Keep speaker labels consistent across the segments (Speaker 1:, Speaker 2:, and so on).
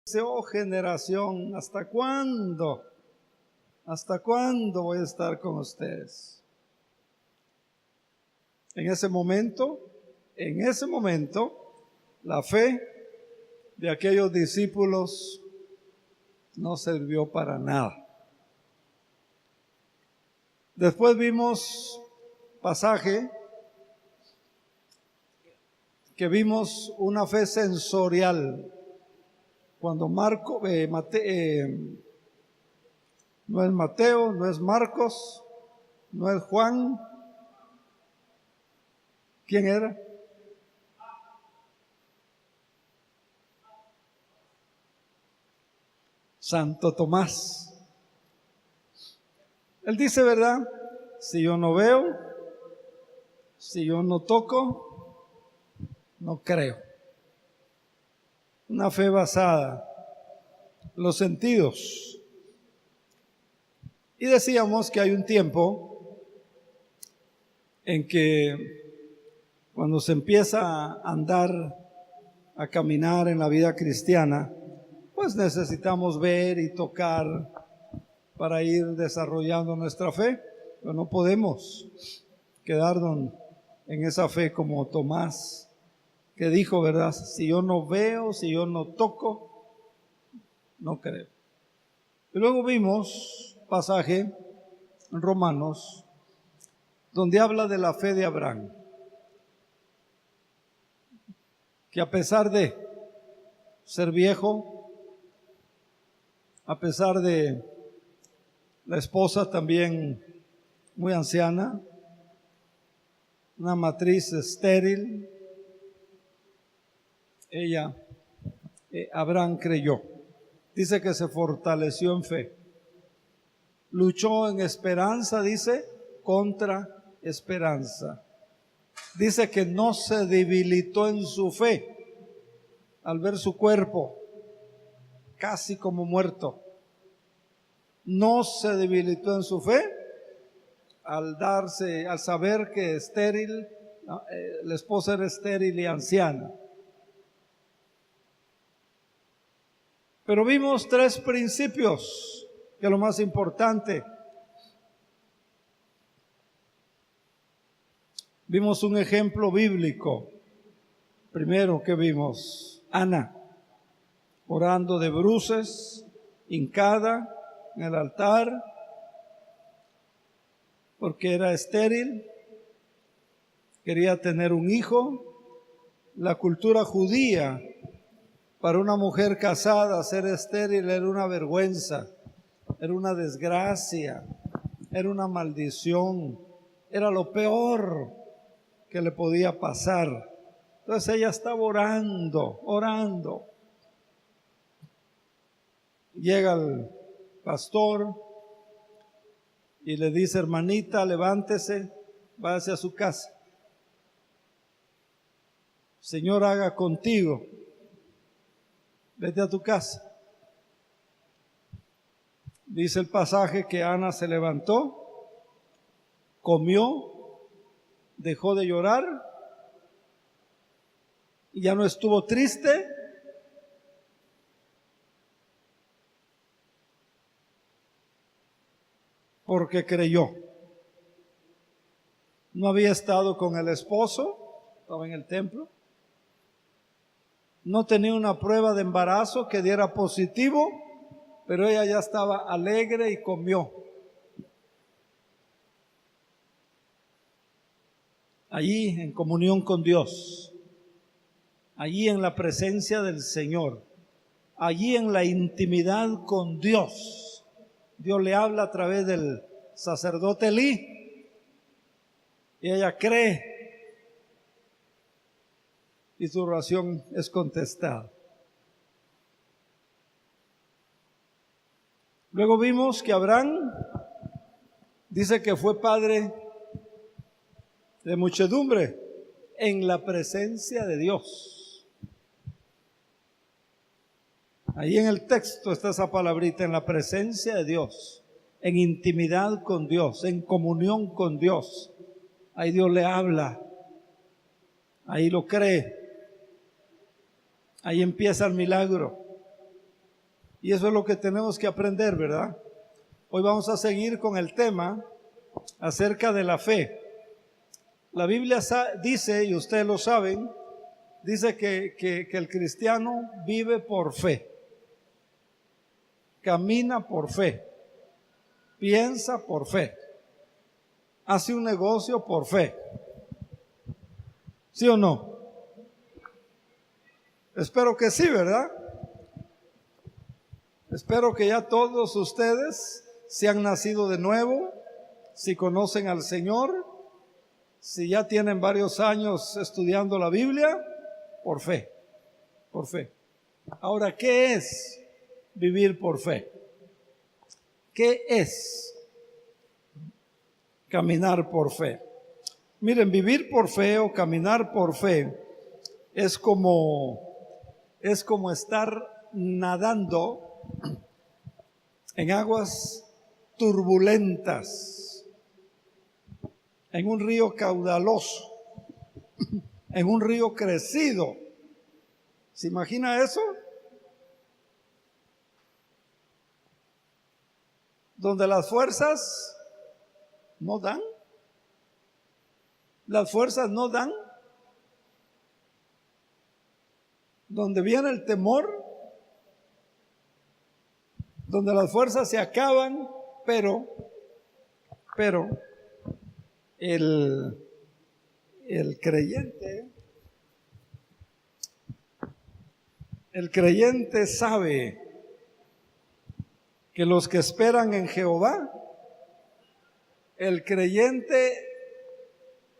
Speaker 1: Dice, oh generación, ¿hasta cuándo? ¿Hasta cuándo voy a estar con ustedes? En ese momento, la fe de aquellos discípulos no sirvió para nada. Después vimos pasaje que vimos una fe sensorial. Cuando no es Mateo, no es Marcos, no es Juan. ¿Quién era? Santo Tomás. Él dice, ¿verdad? Si yo no veo, si yo no toco, no creo. Una fe basada en los sentidos. Y decíamos que hay un tiempo en que cuando se empieza a andar, a caminar en la vida cristiana, pues necesitamos ver y tocar para ir desarrollando nuestra fe. Pero no podemos quedarnos en esa fe como Tomás, que dijo, ¿verdad? Si yo no veo, si yo no toco, no creo. Y luego vimos pasaje en Romanos, donde habla de la fe de Abraham, que a pesar de ser viejo, a pesar de la esposa también muy anciana, una matriz estéril, Abraham creyó. Dice que se fortaleció en fe. Luchó en esperanza, dice, contra esperanza. Dice que no se debilitó en su fe al ver su cuerpo casi como muerto. No se debilitó en su fe al saber que estéril, la esposa era estéril y anciana. Pero vimos 3 principios, que es lo más importante. Vimos un ejemplo bíblico. Primero que vimos, Ana, orando de bruces, hincada en el altar, porque era estéril, quería tener un hijo. La cultura judía, para una mujer casada, ser estéril era una vergüenza, era una desgracia, era una maldición, era lo peor que le podía pasar. Entonces ella estaba orando. Llega el pastor y le dice, hermanita, levántese, váyase a su casa. Señor, haga contigo. Vete a tu casa. Dice el pasaje que Ana se levantó, comió, dejó de llorar y ya no estuvo triste. Porque creyó. No había estado con el esposo, estaba en el templo. No tenía una prueba de embarazo que diera positivo, pero ella ya estaba alegre y comió. Allí en comunión con Dios, allí en la presencia del Señor, allí en la intimidad con Dios. Dios le habla a través del sacerdote Elí y ella cree y su oración es contestada. Luego vimos que Abraham dice que fue padre de muchedumbre en la presencia de Dios. Ahí en el texto está esa palabrita, en la presencia de Dios, en intimidad con Dios, en comunión con Dios. Ahí Dios le habla, ahí lo cree, ahí empieza el milagro. Y eso es lo que tenemos que aprender, ¿verdad? Hoy vamos a seguir con el tema acerca de la fe. La Biblia dice, y ustedes lo saben, dice que el cristiano vive por fe, camina por fe, piensa por fe, hace un negocio por fe. ¿Sí o no? Espero que sí, ¿verdad? Espero que ya todos ustedes se han nacido de nuevo, si conocen al Señor, si ya tienen varios años estudiando la Biblia, por fe, por fe. Ahora, ¿qué es vivir por fe? ¿Qué es caminar por fe? Miren, vivir por fe o caminar por fe es como estar nadando en aguas turbulentas, en un río caudaloso, en un río crecido. ¿Se imagina eso? Donde las fuerzas no dan. Las fuerzas no dan. Donde viene el temor, donde las fuerzas se acaban, pero el creyente sabe que los que esperan en Jehová, el creyente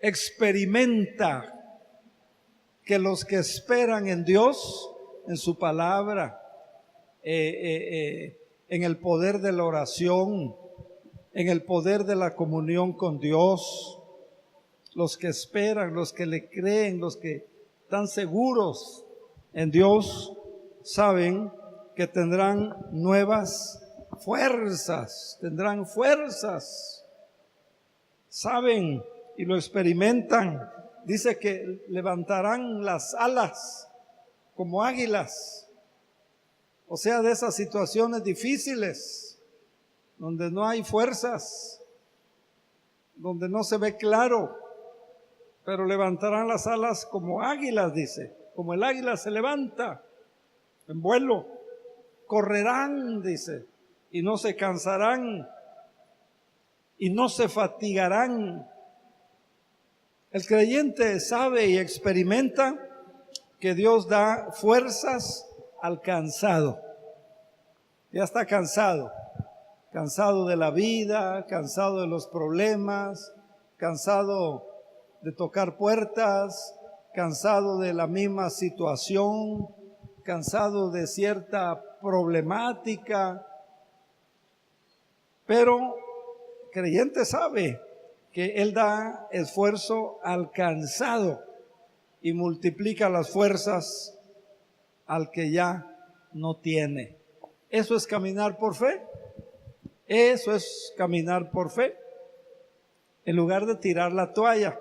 Speaker 1: experimenta que los que esperan en Dios, en su palabra, en el poder de la oración, en el poder de la comunión con Dios, los que esperan, los que le creen, los que están seguros en Dios, saben que tendrán nuevas fuerzas, tendrán fuerzas, saben y lo experimentan. Dice que levantarán las alas como águilas, o sea, de esas situaciones difíciles, donde no hay fuerzas, donde no se ve claro, pero levantarán las alas como águilas, dice, como el águila se levanta en vuelo, correrán, dice, y no se cansarán, y no se fatigarán. El creyente sabe y experimenta que Dios da fuerzas al cansado. Ya está cansado, cansado de la vida, cansado de los problemas, cansado de tocar puertas, cansado de la misma situación, cansado de cierta problemática. Pero el creyente sabe que Él da esfuerzo al cansado y multiplica las fuerzas al que ya no tiene. ¿Eso es caminar por fe? Eso es caminar por fe. En lugar de tirar la toalla.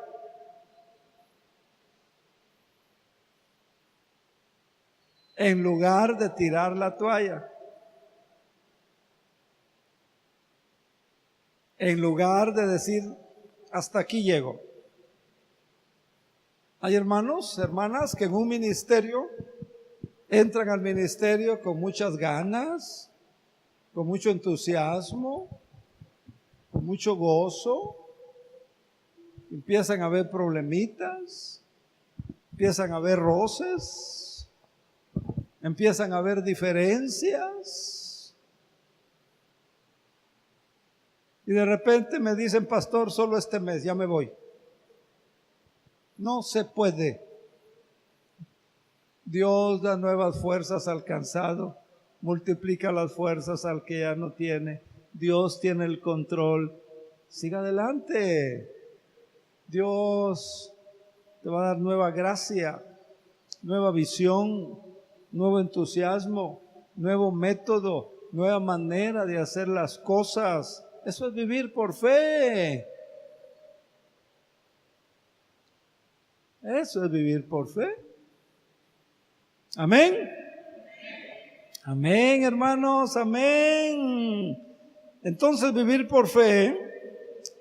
Speaker 1: En lugar de tirar la toalla. En lugar de decir, hasta aquí llego. Hay hermanos, hermanas que en un ministerio entran al ministerio con muchas ganas, con mucho entusiasmo, con mucho gozo. Empiezan a haber problemitas, empiezan a haber roces, empiezan a haber diferencias. Y de repente me dicen, pastor, solo este mes, ya me voy. No se puede. Dios da nuevas fuerzas al cansado, multiplica las fuerzas al que ya no tiene. Dios tiene el control. Siga adelante. Dios te va a dar nueva gracia, nueva visión, nuevo entusiasmo, nuevo método, nueva manera de hacer las cosas. Eso es vivir por fe. Eso es vivir por fe. Amén. Amén, hermanos, amén. Entonces vivir por fe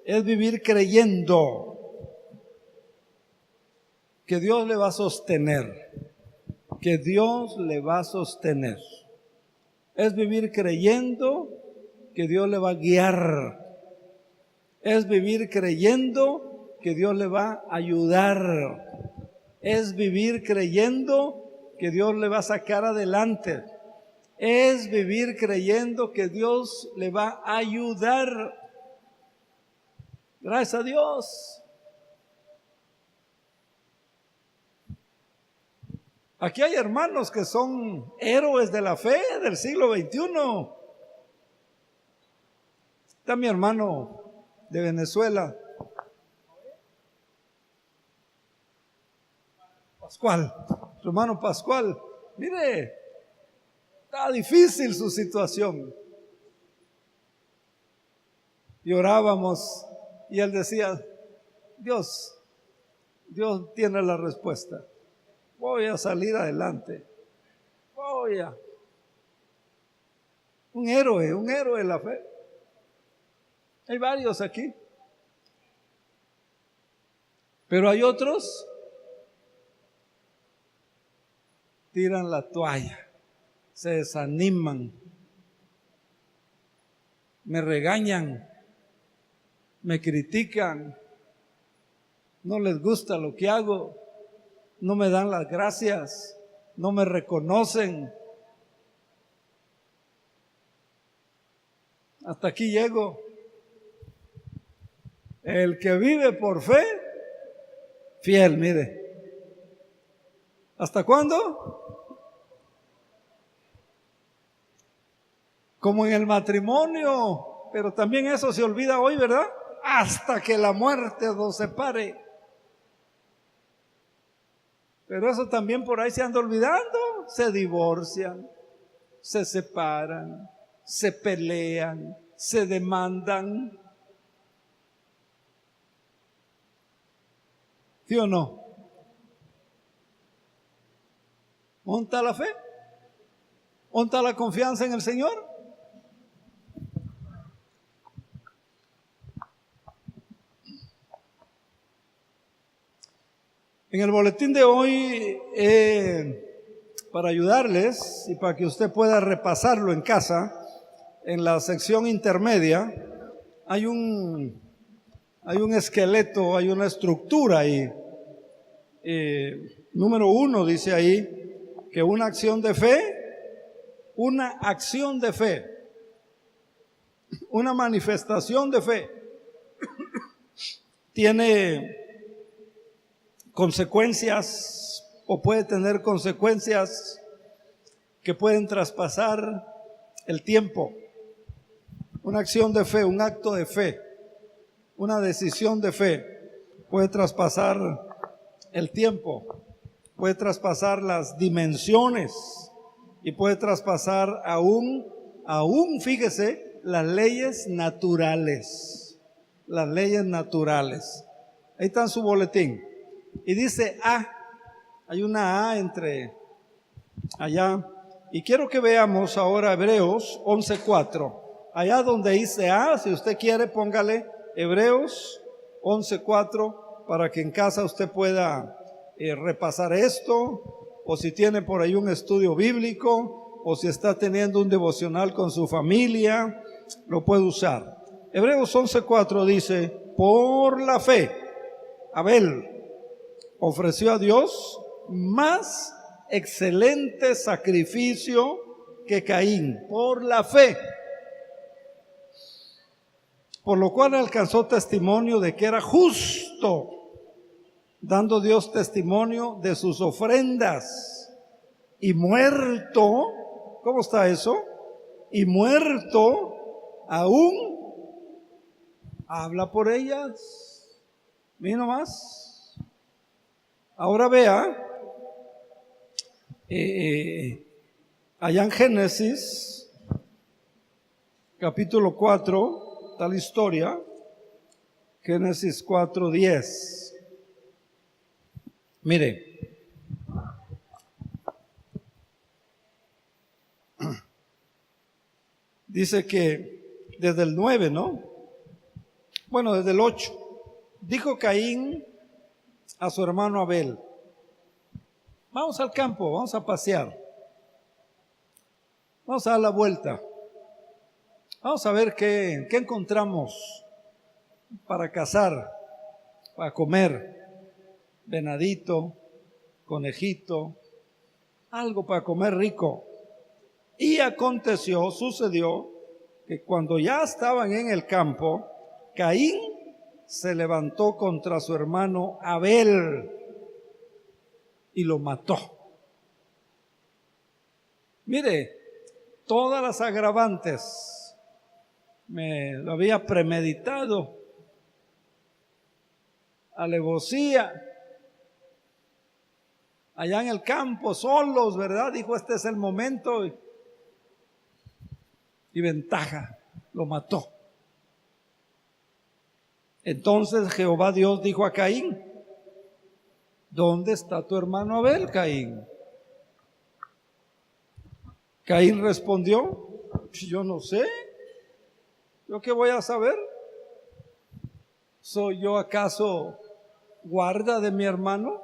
Speaker 1: es vivir creyendo que Dios le va a sostener, que Dios le va a sostener. Es vivir creyendo que Dios le va a guiar. Es vivir creyendo que Dios le va a ayudar. Es vivir creyendo que Dios le va a sacar adelante. Es vivir creyendo que Dios le va a ayudar. Gracias a Dios. Aquí hay hermanos que son héroes de la fe del siglo XXI. Está mi hermano de Venezuela, Pascual, su hermano Pascual. Mire, está difícil su situación. Y orábamos y él decía, Dios tiene la respuesta. Voy a salir adelante. Un héroe de la fe. Hay varios aquí. Pero hay otros, tiran la toalla, se desaniman, me regañan, me critican, no les gusta lo que hago, no me dan las gracias, no me reconocen. Hasta aquí llego. El que vive por fe, fiel, mire. ¿Hasta cuándo? Como en el matrimonio, pero también eso se olvida hoy, ¿verdad? Hasta que la muerte nos separe. Pero eso también por ahí se anda olvidando. Se divorcian, se separan, se pelean, se demandan. ¿Sí o no? ¿Dónde está la fe? ¿Dónde está la confianza en el Señor? En el boletín de hoy, para ayudarles y para que usted pueda repasarlo en casa, en la sección intermedia, hay un esqueleto, hay una estructura ahí. Número 1 dice ahí que una acción de fe, una manifestación de fe, tiene consecuencias o puede tener consecuencias que pueden traspasar el tiempo. Una acción de fe, un acto de fe, una decisión de fe puede traspasar el tiempo, puede traspasar las dimensiones y puede traspasar aún, fíjese, las leyes naturales. Las leyes naturales. Ahí está en su boletín. Y dice A, hay una A entre allá. Y quiero que veamos ahora Hebreos 11:4. Allá donde dice A, si usted quiere, póngale Hebreos 11:4 para que en casa usted pueda repasar esto, o si tiene por ahí un estudio bíblico, o si está teniendo un devocional con su familia, lo puede usar. Hebreos 11:4 dice, por la fe, Abel ofreció a Dios más excelente sacrificio que Caín, por la fe, por lo cual alcanzó testimonio de que era justo, dando Dios testimonio de sus ofrendas, y muerto, ¿cómo está eso? Y muerto aún habla por ellas. Mira nomás. Ahora vea, allá en Génesis, capítulo 4, está la historia, Génesis 4:10. Mire, Dice que desde el 9, ¿no? Bueno, desde el 8. Dijo Caín a su hermano Abel: vamos al campo, vamos a pasear, vamos a dar la vuelta, vamos a ver qué encontramos para cazar, para comer, venadito, conejito, algo para comer rico. Y sucedió que cuando ya estaban en el campo, Caín se levantó contra su hermano Abel y lo mató. Mire, todas las agravantes, me lo había premeditado, alevosía, allá en el campo, solos, ¿verdad? Dijo, este es el momento, y ventaja, lo mató. Entonces Jehová Dios dijo a Caín: ¿dónde está tu hermano Abel, Caín? Caín respondió: yo no sé, ¿yo qué voy a saber? ¿Soy yo acaso guarda de mi hermano?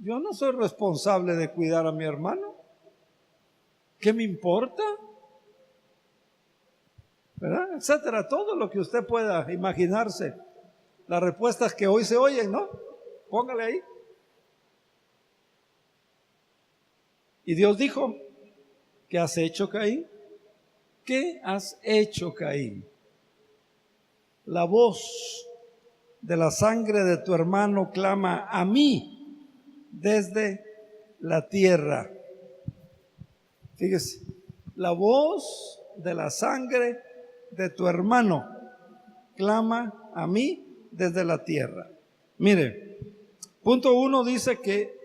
Speaker 1: Yo no soy responsable de cuidar a mi hermano. ¿Qué me importa? ¿Verdad? Etcétera, todo lo que usted pueda imaginarse. Las respuestas que hoy se oyen, ¿no? Póngale ahí. Y Dios dijo: ¿qué has hecho, Caín? ¿Qué has hecho, Caín? La voz de la sangre de tu hermano clama a mí desde la tierra. Fíjese, la voz de la sangre de tu hermano clama a mí desde la tierra. Mire, punto 1 dice que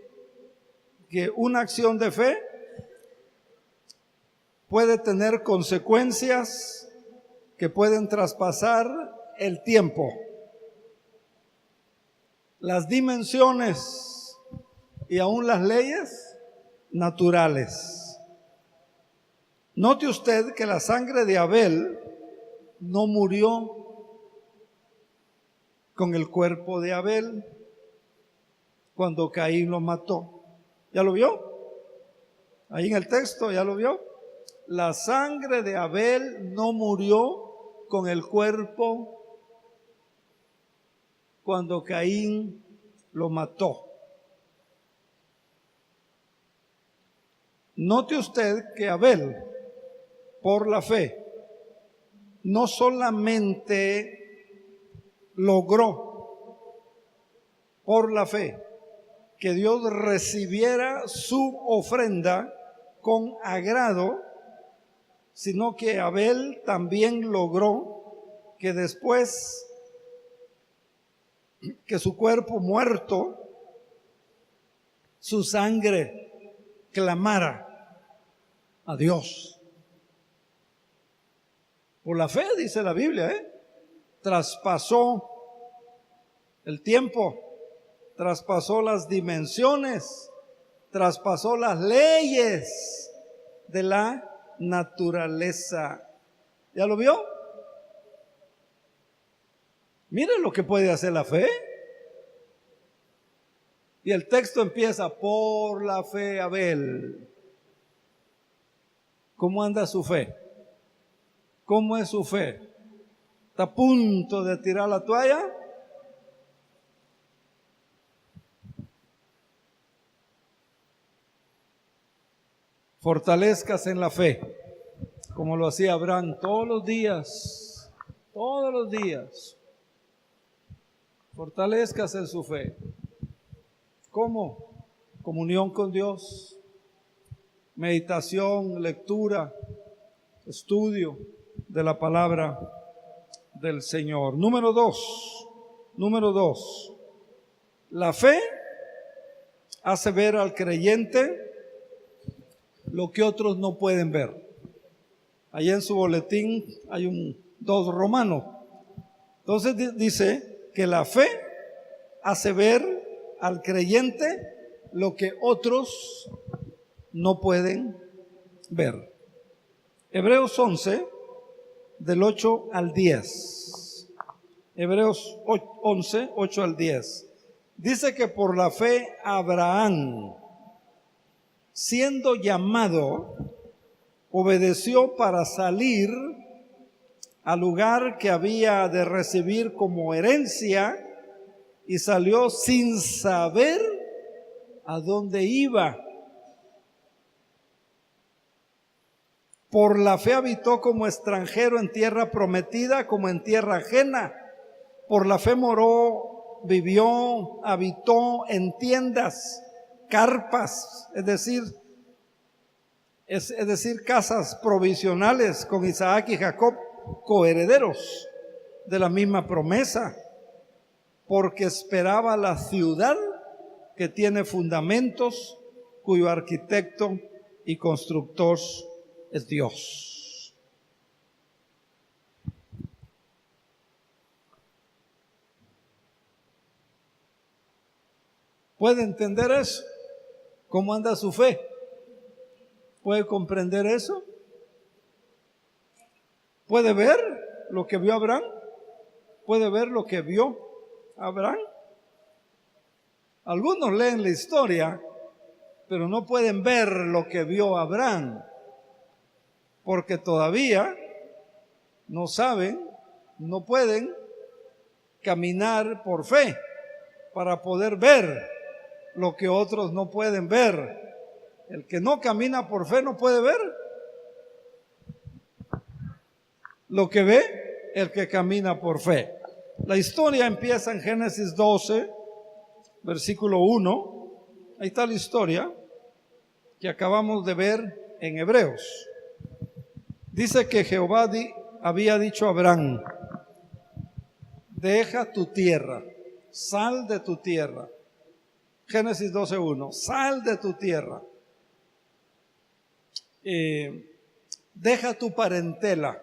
Speaker 1: una acción de fe puede tener consecuencias que pueden traspasar el tiempo, las dimensiones y aún las leyes naturales. Note usted que la sangre de Abel no murió con el cuerpo de Abel cuando Caín lo mató. ¿Ya lo vio? Ahí en el texto, ¿ya lo vio? La sangre de Abel no murió con el cuerpo cuando Caín lo mató. Note usted que Abel, por la fe, no solamente logró por la fe que Dios recibiera su ofrenda con agrado, sino que Abel también logró que después que su cuerpo muerto, su sangre clamara a Dios. Por la fe, dice la Biblia, traspasó el tiempo, traspasó las dimensiones, traspasó las leyes de la naturaleza. ¿Ya lo vio? Mire lo que puede hacer la fe. Y el texto empieza: por la fe Abel. ¿Cómo anda su fe? ¿Cómo es su fe? ¿Está a punto de tirar la toalla? Fortalezcase en la fe, como lo hacía Abraham todos los días, todos los días. Fortalezcase en su fe. ¿Cómo? Comunión con Dios, meditación, lectura, estudio de la palabra del Señor. Número dos, la fe hace ver al creyente lo que otros no pueden ver. Allá en su boletín hay 2 Romanos. Entonces dice que la fe hace ver al creyente lo que otros no pueden ver. Hebreos 11, del 8 al 10. Hebreos 11, 8 al 10. Dice que por la fe Abraham, siendo llamado, obedeció para salir al lugar que había de recibir como herencia y salió sin saber a dónde iba. Por la fe habitó como extranjero en tierra prometida, como en tierra ajena. Por la fe moró, vivió, habitó en tiendas, carpas, es decir, casas provisionales con Isaac y Jacob, coherederos de la misma promesa, porque esperaba la ciudad que tiene fundamentos, cuyo arquitecto y constructor es Dios. ¿Puede entender eso? ¿Cómo anda su fe? ¿Puede comprender eso? ¿Puede ver lo que vio Abraham? ¿Puede ver lo que vio Abraham? Algunos leen la historia, pero no pueden ver lo que vio Abraham, porque todavía no saben, no pueden caminar por fe para poder ver lo que otros no pueden ver. El que no camina por fe no puede ver lo que ve el que camina por fe. La historia empieza en Génesis 12, versículo 1. Ahí está la historia que acabamos de ver en Hebreos. Dice que Jehová había dicho a Abraham: deja tu tierra, sal de tu tierra. Génesis 12:1, sal de tu tierra. Deja tu parentela,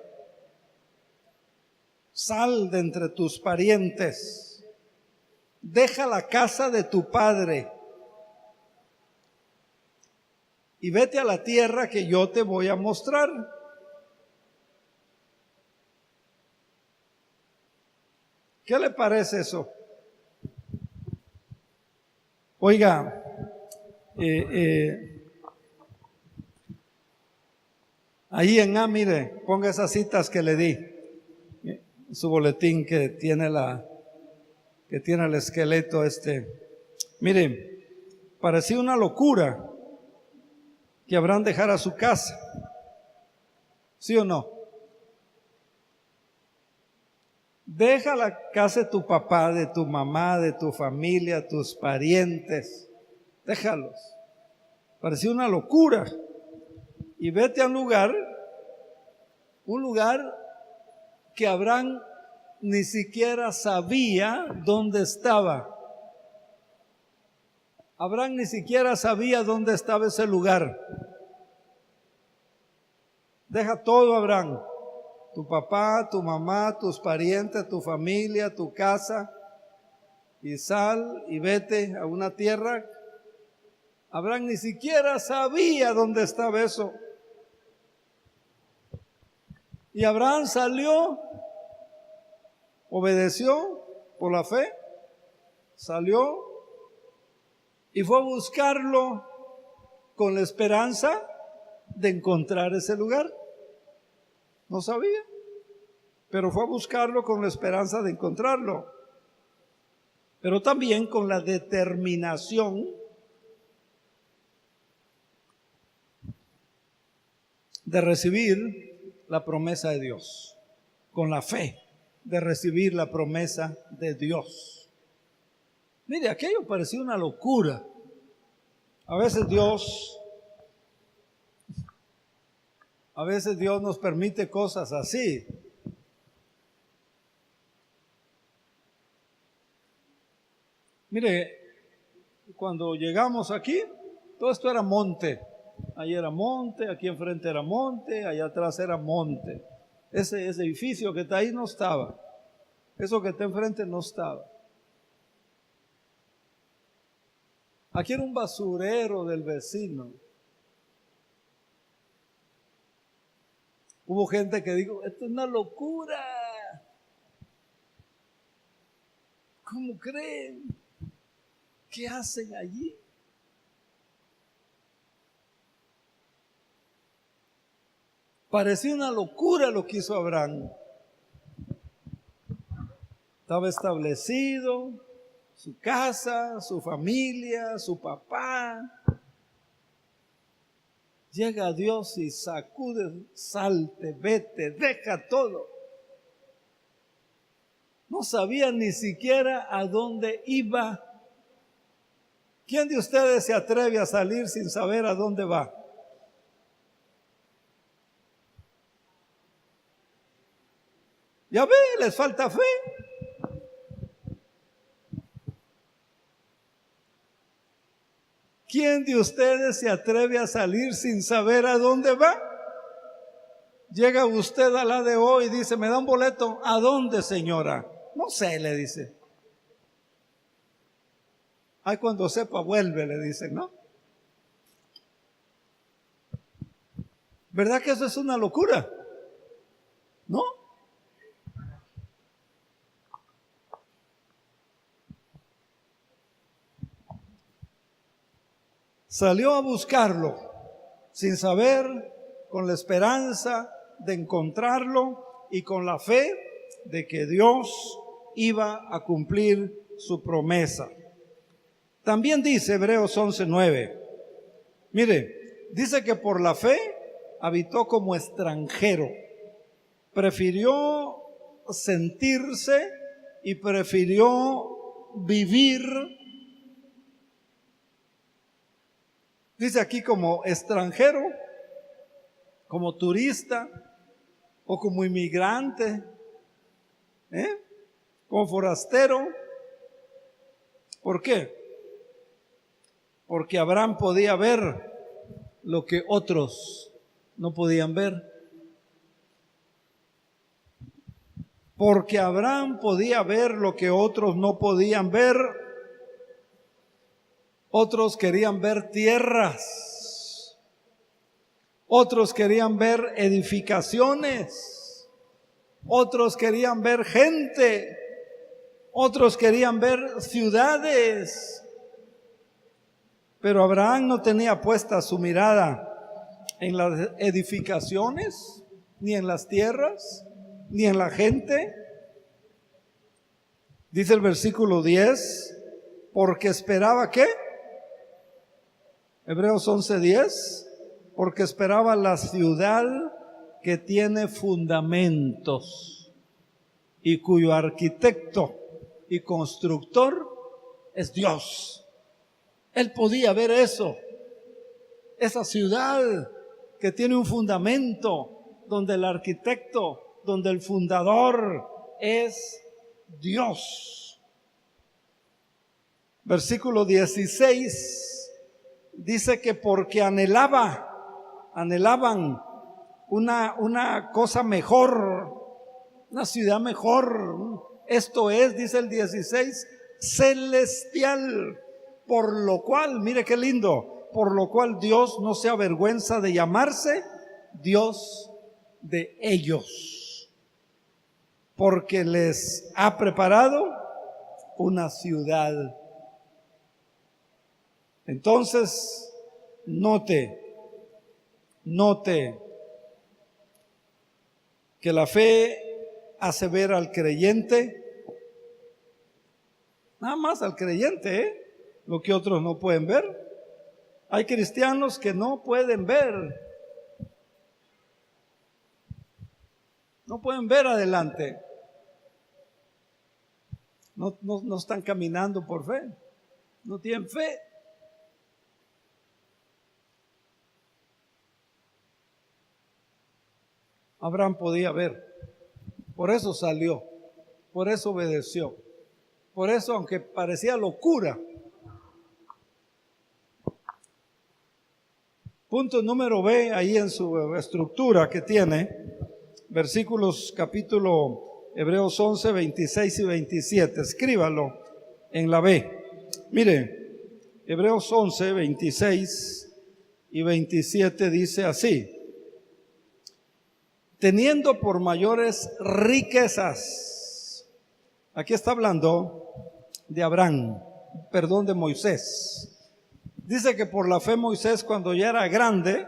Speaker 1: sal de entre tus parientes, deja la casa de tu padre y vete a la tierra que yo te voy a mostrar. ¿Qué le parece eso? Oiga, ahí en mire, ponga esas citas que le di, su boletín que tiene el esqueleto Mire, parecía una locura que Abraham dejara su casa, ¿sí o no? Deja la casa de tu papá, de tu mamá, de tu familia, tus parientes, déjalos. Parecía una locura. Y vete a un lugar que Abraham ni siquiera sabía dónde estaba. Abraham ni siquiera sabía dónde estaba ese lugar. Deja todo, Abraham. Tu papá, tu mamá, tus parientes, tu familia, tu casa, y sal y vete a una tierra. Abraham ni siquiera sabía dónde estaba eso. Y Abraham salió, obedeció por la fe, salió y fue a buscarlo con la esperanza de encontrar ese lugar. No sabía, pero fue a buscarlo con la esperanza de encontrarlo, pero también con la determinación de recibir la promesa de Dios, con la fe de recibir la promesa de Dios. Mire, aquello parecía una locura. A veces Dios nos permite cosas así. Mire, cuando llegamos aquí, todo esto era monte. Ahí era monte, aquí enfrente era monte, allá atrás era monte. Ese edificio que está ahí no estaba. Eso que está enfrente no estaba. Aquí era un basurero del vecino. Hubo gente que dijo, esto es una locura. ¿Cómo creen? ¿Qué hacen allí? Parecía una locura lo que hizo Abraham. Estaba establecido, su casa, su familia, su papá. Llega Dios y sacude, salte, vete, deja todo. No sabía ni siquiera a dónde iba. ¿Quién de ustedes se atreve a salir sin saber a dónde va? Ya ve, les falta fe. ¿Quién de ustedes se atreve a salir sin saber a dónde va? Llega usted a la de hoy y dice, ¿me da un boleto? ¿A dónde, señora? No sé, le dice. Ay, cuando sepa, vuelve, le dicen, ¿no? ¿Verdad que eso es una locura? ¿No? Salió a buscarlo sin saber, con la esperanza de encontrarlo y con la fe de que Dios iba a cumplir su promesa. También dice Hebreos 11:9, mire, dice que por la fe habitó como extranjero, prefirió sentirse y prefirió vivir. Dice aquí como extranjero, como turista o como inmigrante, como forastero. ¿Por qué? Porque Abraham podía ver lo que otros no podían ver. Porque Abraham podía ver lo que otros no podían ver. Otros querían ver tierras, otros querían ver edificaciones, otros querían ver gente, otros querían ver ciudades. Pero Abraham no tenía puesta su mirada en las edificaciones, ni en las tierras, ni en la gente. Dice el versículo 10, porque esperaba ¿qué? Hebreos 11:10, porque esperaba la ciudad que tiene fundamentos y cuyo arquitecto y constructor es Dios. Él podía ver eso, esa ciudad que tiene un fundamento, donde el arquitecto, donde el fundador es Dios. Versículo 16 dice que porque anhelaban una cosa mejor, una ciudad mejor. Esto es, dice el 16, celestial. Por lo cual, mire qué lindo, por lo cual Dios no se avergüenza de llamarse Dios de ellos, porque les ha preparado una ciudad. Entonces, note que la fe hace ver al creyente, nada más al creyente, lo que otros no pueden ver. Hay cristianos que no pueden ver, no pueden ver adelante, no están caminando por fe, no tienen fe. Abraham podía ver, por eso salió, por eso obedeció, por eso, aunque parecía locura. Punto número B, ahí en su estructura que tiene, versículos capítulo Hebreos 11, 26 y 27, escríbalo en la B. Mire, Hebreos 11, 26 y 27 dice así: teniendo por mayores riquezas. Aquí está hablando de Abraham, perdón, de Moisés. Dice que por la fe Moisés, cuando ya era grande,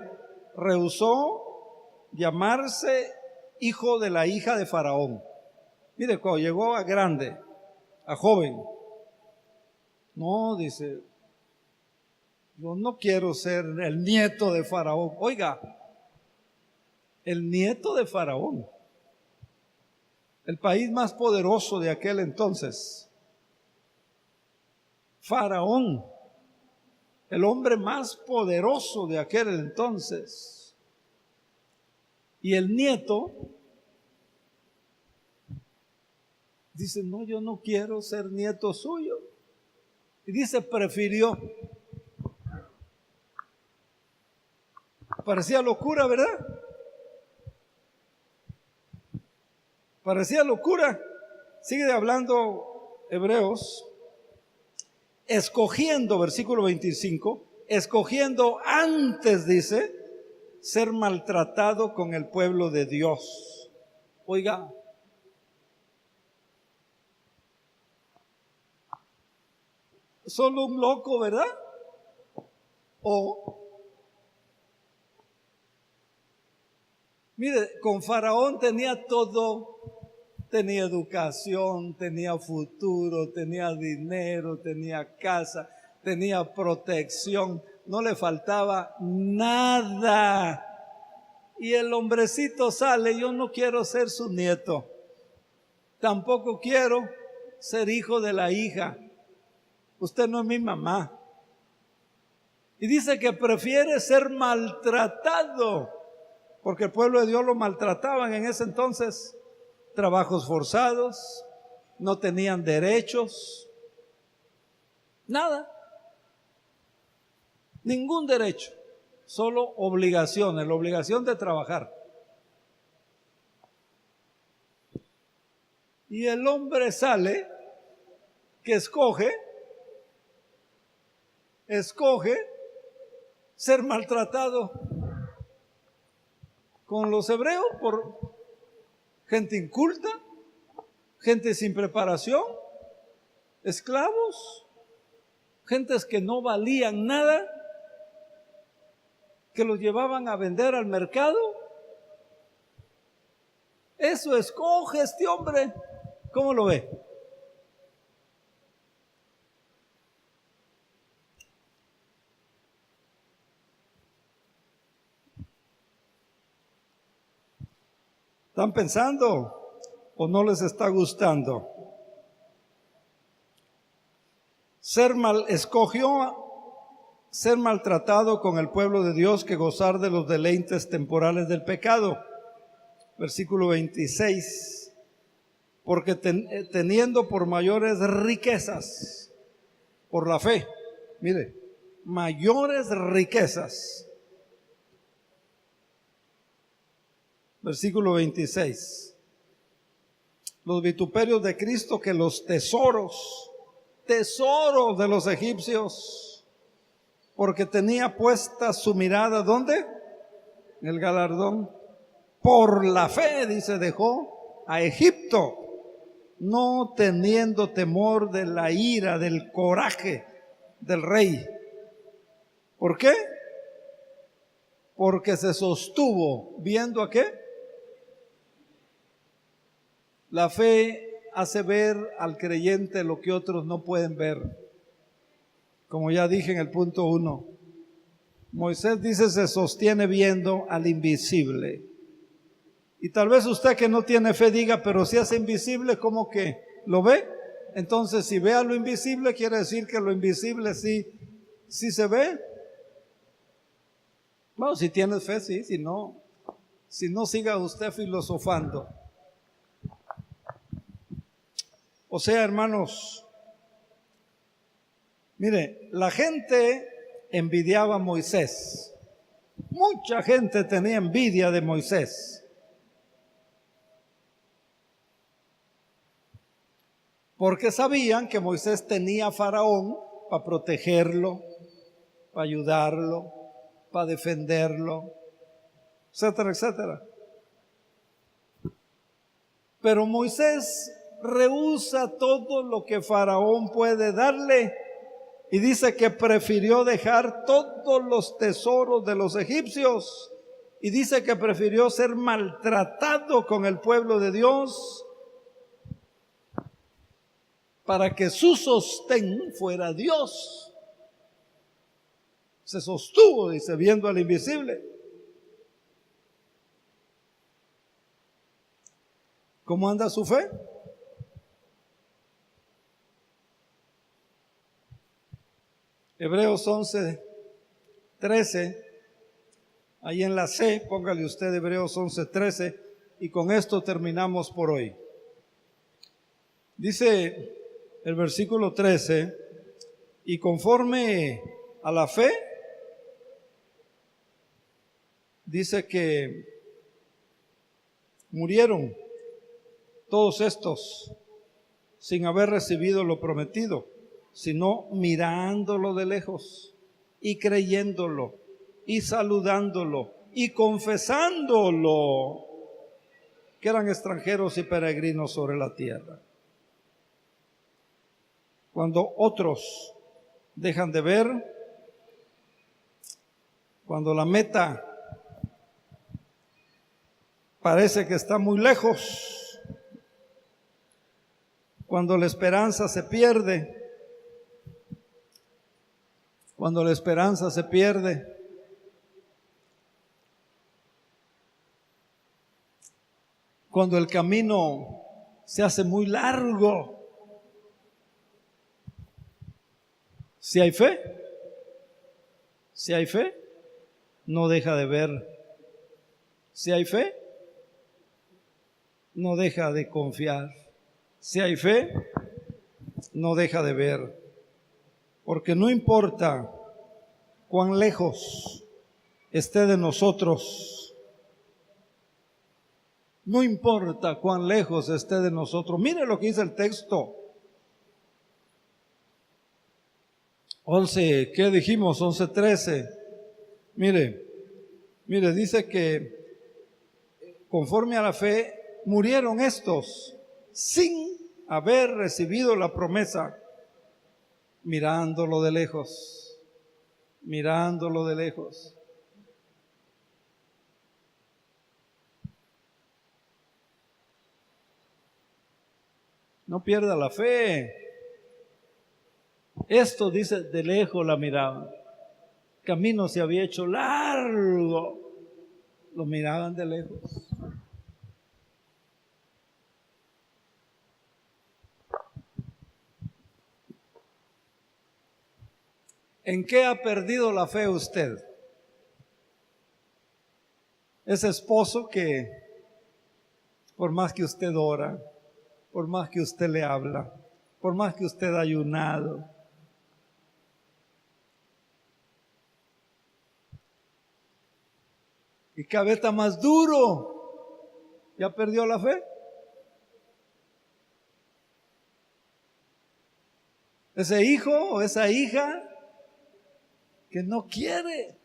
Speaker 1: rehusó llamarse hijo de la hija de Faraón. Mire, cuando llegó a grande, a joven, no, dice, yo no quiero ser el nieto de Faraón. Oiga, el nieto de Faraón, el país más poderoso de aquel entonces. Faraón, el hombre más poderoso de aquel entonces. Y el nieto dice, no, yo no quiero ser nieto suyo. Y dice, prefirió. Parecía locura, ¿verdad? Parecía locura. Sigue hablando Hebreos, escogiendo, versículo 25, escogiendo antes, dice, ser maltratado con el pueblo de Dios. Oiga, solo un loco, ¿verdad? O, mire, con Faraón tenía todo. Tenía educación, tenía futuro, tenía dinero, tenía casa, tenía protección, no le faltaba nada. Y el hombrecito sale, yo no quiero ser su nieto, tampoco quiero ser hijo de la hija. Usted no es mi mamá. Y dice que prefiere ser maltratado, porque el pueblo de Dios lo maltrataban en ese entonces. Trabajos forzados, no tenían derechos, nada, ningún derecho, solo obligaciones, la obligación de trabajar. Y el hombre sale que escoge ser maltratado con los hebreos por gente inculta, gente sin preparación, esclavos, gentes que no valían nada, que los llevaban a vender al mercado. Eso escoge este hombre. ¿Cómo lo ve? ¿Están pensando o no les está gustando? Escogió ser maltratado con el pueblo de Dios que gozar de los deleites temporales del pecado. Versículo 26. Porque teniendo por mayores riquezas, por la fe, mire, mayores riquezas. Versículo 26. Los vituperios de Cristo que los tesoros de los egipcios, porque tenía puesta su mirada, ¿dónde? En el galardón. Por la fe, dice, dejó a Egipto, no teniendo temor de la ira, del coraje del rey. ¿Por qué? Porque se sostuvo viendo a qué. La fe hace ver al creyente lo que otros no pueden ver. Como ya dije en el punto 1, Moisés dice se sostiene viendo al invisible. Y tal vez usted que no tiene fe diga, pero si hace invisible, ¿cómo que lo ve? Entonces si ve a lo invisible, quiere decir que lo invisible sí se ve. Bueno, si tienes fe, sí, si no siga usted filosofando. O sea, hermanos, mire, la gente envidiaba a Moisés. Mucha gente tenía envidia de Moisés. Porque sabían que Moisés tenía a Faraón para protegerlo, para ayudarlo, para defenderlo, etcétera, etcétera. Pero Moisés rehúsa todo lo que Faraón puede darle y dice que prefirió dejar todos los tesoros de los egipcios y dice que prefirió ser maltratado con el pueblo de Dios para que su sostén fuera Dios. Se sostuvo, dice, viendo al invisible. ¿Cómo anda su fe? Hebreos 11:13, ahí en la C, póngale usted Hebreos 11:13, y con esto terminamos por hoy. Dice el versículo 13, y conforme a la fe, dice que murieron todos estos sin haber recibido lo prometido, sino mirándolo de lejos y creyéndolo y saludándolo y confesándolo que eran extranjeros y peregrinos sobre la tierra. Cuando otros dejan de ver, cuando la meta parece que está muy lejos, cuando la esperanza se pierde, cuando la esperanza se pierde, cuando el camino se hace muy largo, si hay fe, no deja de ver. Si hay fe, no deja de confiar. Si hay fe, no deja de ver. Porque no importa cuán lejos esté de nosotros, no importa cuán lejos esté de nosotros. Mire lo que dice el texto. 11, ¿qué dijimos? 11:13. Mire, dice que conforme a la fe murieron estos sin haber recibido la promesa, mirándolo de lejos, mirándolo de lejos. No pierda la fe. Esto dice, de lejos la miraban. El camino se había hecho largo. Lo miraban de lejos. ¿En qué ha perdido la fe usted? Ese esposo que por más que usted ora, por más que usted le habla, por más que usted ha ayunado, y cada vez está más duro, ¿ya perdió la fe? Ese hijo o esa hija que no quiere,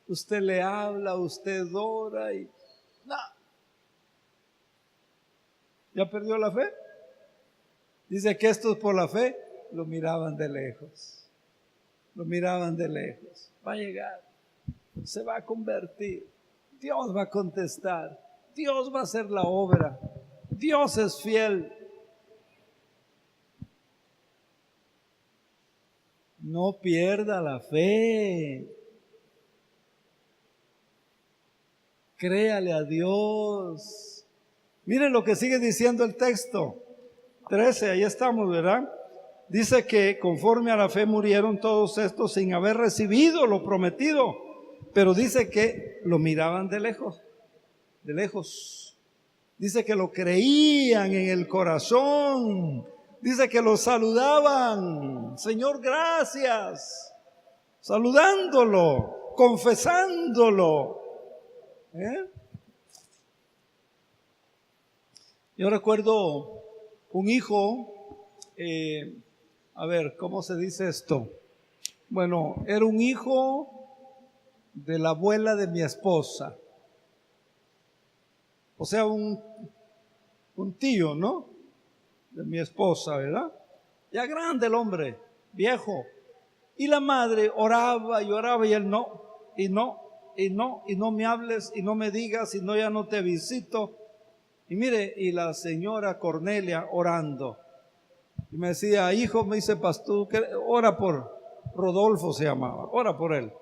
Speaker 1: usted le habla, usted ora y no. ¿Ya perdió la fe? Dice que estos por la fe lo miraban de lejos. Lo miraban de lejos. Va a llegar, se va a convertir, Dios va a contestar, Dios va a hacer la obra, Dios es fiel. No pierda la fe. Créale a Dios. Miren lo que sigue diciendo el texto. 13, ahí estamos, ¿verdad? Dice que conforme a la fe murieron todos estos sin haber recibido lo prometido. Pero dice que lo miraban de lejos. De lejos. Dice que lo creían en el corazón. Dice que lo saludaban, Señor, gracias, saludándolo, confesándolo. Yo recuerdo un hijo, a ver, ¿cómo se dice esto? Bueno, era un hijo de la abuela de mi esposa. O sea, un tío, ¿no? De mi esposa, ¿verdad? Ya grande el hombre, viejo. Y la madre oraba y oraba y él no, y no, y no, y no me hables, y no me digas, y no, ya no te visito. Y mire, y la señora Cornelia orando. Y me decía, hijo, me dice, pastor, ora por Rodolfo, se llamaba, ora por él.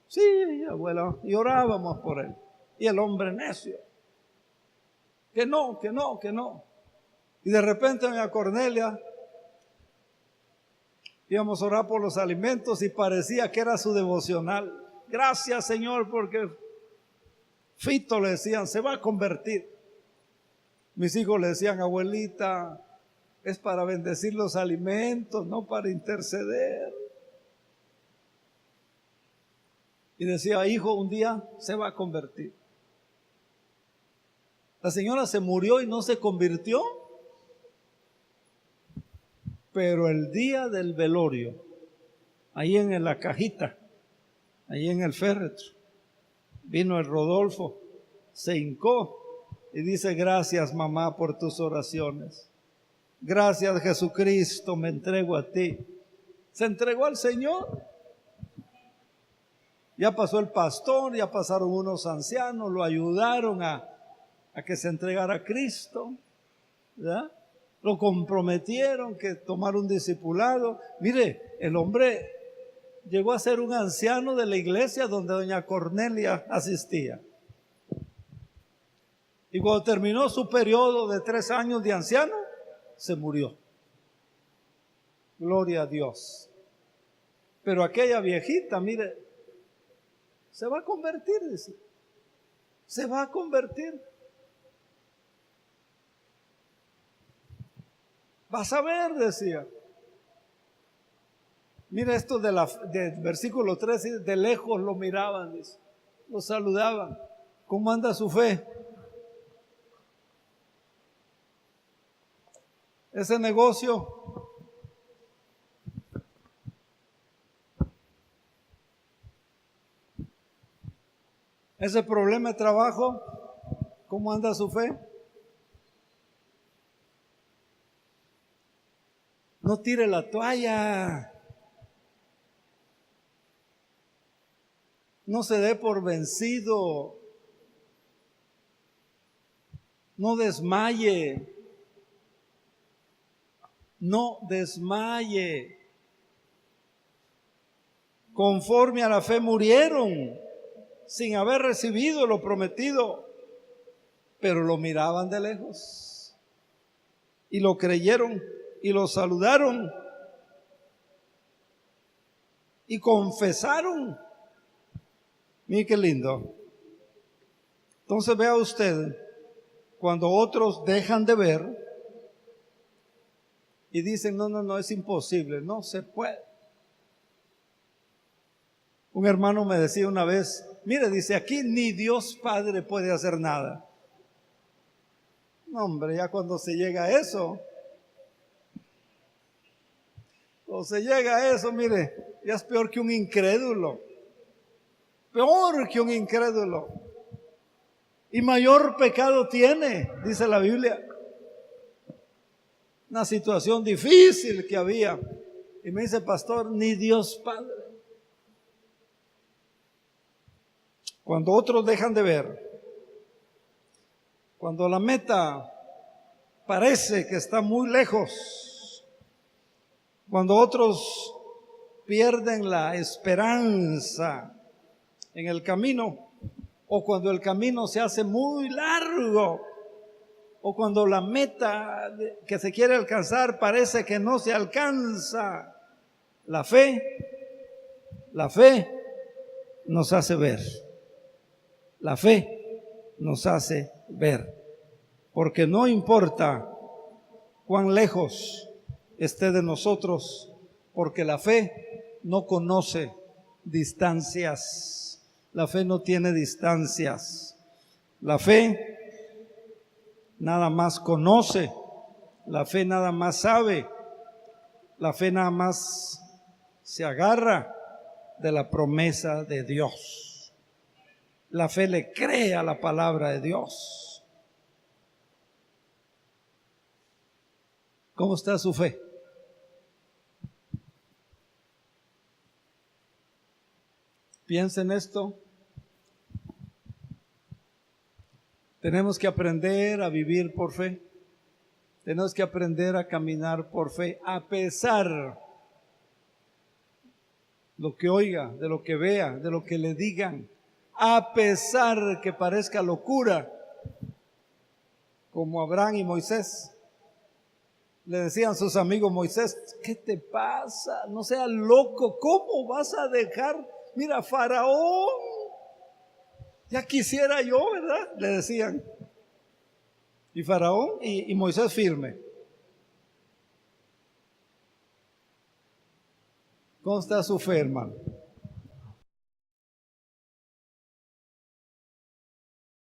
Speaker 1: Sí, abuela, y orábamos por él. Y el hombre necio, que no, que no, que no. Y de repente doña Cornelia, íbamos a orar por los alimentos y parecía que era su devocional. Gracias, Señor, porque Fito, le decían, se va a convertir. Mis hijos le decían, abuelita, es para bendecir los alimentos, no para interceder. Y decía, hijo, un día se va a convertir. La señora se murió y no se convirtió, pero el día del velorio, ahí en la cajita, ahí en el féretro, vino el Rodolfo, se hincó y dice, gracias mamá por tus oraciones. Gracias Jesucristo, me entrego a ti. Se entregó al Señor. Ya pasó el pastor, ya pasaron unos ancianos, lo ayudaron a que se entregara a Cristo, ¿verdad? Lo comprometieron que tomara un discipulado. Mire, el hombre llegó a ser un anciano de la iglesia donde doña Cornelia asistía. Y cuando terminó su periodo de 3 años de anciano, se murió. Gloria a Dios. Pero aquella viejita, mire, se va a convertir, dice. Se va a convertir. Vas a ver, decía. Mira esto del versículo 13, de lejos lo miraban, dice, lo saludaban. ¿Cómo anda su fe? Ese negocio, ese problema de trabajo, ¿cómo anda su fe? No tire la toalla. No se dé por vencido. No desmaye. No desmaye. Conforme a la fe murieron sin haber recibido lo prometido, pero lo miraban de lejos y lo creyeron y lo saludaron y confesaron. Mire qué lindo. Entonces vea usted, cuando otros dejan de ver y dicen, no, es imposible, no se puede. Un hermano me decía una vez, mire, dice, aquí ni Dios Padre puede hacer nada. No, hombre, ya cuando se llega a eso, mire, ya es peor que un incrédulo. Peor que un incrédulo. Y mayor pecado tiene, dice la Biblia. Una situación difícil que había. Y me dice, pastor, ni Dios Padre. Cuando otros dejan de ver, cuando la meta parece que está muy lejos, cuando otros pierden la esperanza en el camino, o cuando el camino se hace muy largo, o cuando la meta que se quiere alcanzar parece que no se alcanza, la fe nos hace ver. La fe nos hace ver, porque no importa cuán lejos esté de nosotros, porque la fe no conoce distancias. La fe no tiene distancias. La fe nada más conoce, la fe nada más sabe, la fe nada más se agarra de la promesa de Dios. La fe le cree a la palabra de Dios. ¿Cómo está su fe? Piensa en esto. Tenemos que aprender a vivir por fe. Tenemos que aprender a caminar por fe, a pesar de lo que oiga, de lo que vea, de lo que le digan, a pesar que parezca locura, como Abraham y Moisés. Le decían sus amigos: Moisés, ¿qué te pasa? No seas loco, ¿cómo vas a dejar? Mira, Faraón, ya quisiera yo, ¿verdad? Le decían. Y Faraón y Moisés firme. ¿Cómo está su fe, hermano?